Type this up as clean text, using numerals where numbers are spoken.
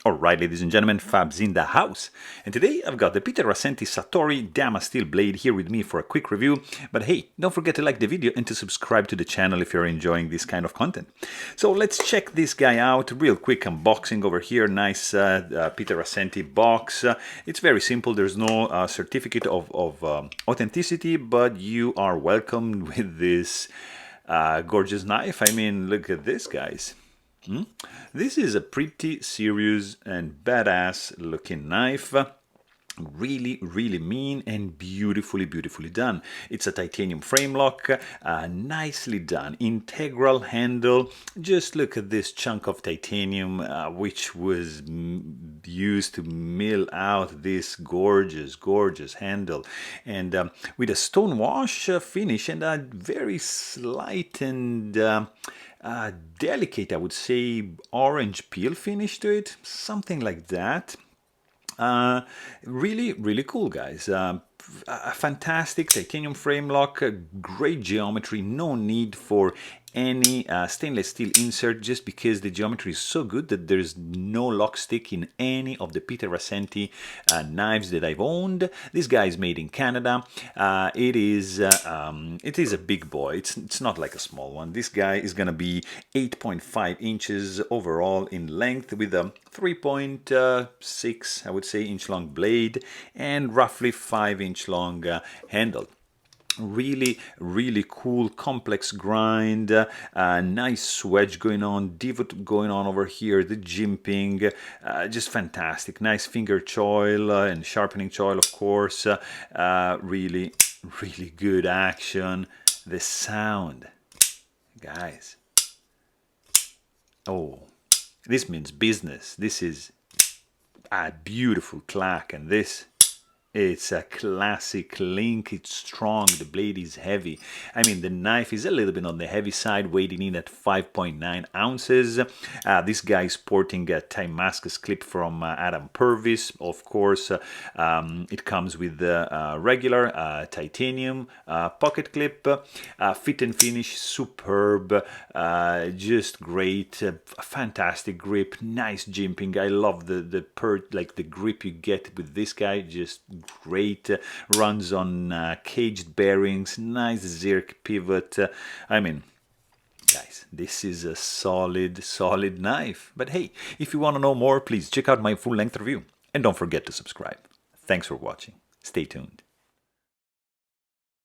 Alright, ladies and gentlemen, Fab's in the house. And today I've got the Rassenti Satori Damasteel blade here with me for a quick review. But hey, don't forget to like the video and to subscribe to the channel if you're enjoying this kind of content. So let's check this guy out. Real quick unboxing over here. Nice Rassenti box. It's very simple. There's no certificate of authenticity, but you are welcomed with this gorgeous knife. I mean, look at this, guys. This is a pretty serious and badass looking knife. Really mean and beautifully done. It's a titanium frame lock, nicely done, integral handle. Just look at this chunk of titanium which was used to mill out this gorgeous handle, and with a stone wash finish and a very slight and delicate, I would say, orange peel finish to it, something like that. Really cool, guys. A fantastic titanium frame lock, great geometry, no need for any stainless steel insert, just because the geometry is so good that there's no lock stick in any of the Rassenti knives that I've owned. This guy is made in Canada. It is a big boy. It's not like a small one. This guy is gonna be 8.5 inches overall in length, with a 3.6, I would say, inch long blade and roughly 5-inch long handle. Really cool, complex grind, nice wedge going on, divot going on over here, the jimping, just fantastic. Nice finger choil and sharpening choil, of course. Really good action. The sound, guys. Oh, this means business. This is a beautiful clack, and this, it's a classic link. It's strong. The blade is heavy. I mean, the knife is a little bit on the heavy side, weighing in at 5.9 ounces. This guy is sporting a Damascus clip from Adam Purvis. Of course, it comes with the regular titanium pocket clip. Fit and finish, superb. Just great. Fantastic grip. Nice jimping. I love the grip you get with this guy. Just great. Runs on caged bearings, nice zirc pivot. I mean, guys, this is a solid knife. But hey, if you want to know more, please check out my full-length review and don't forget to subscribe. Thanks for watching. Stay tuned.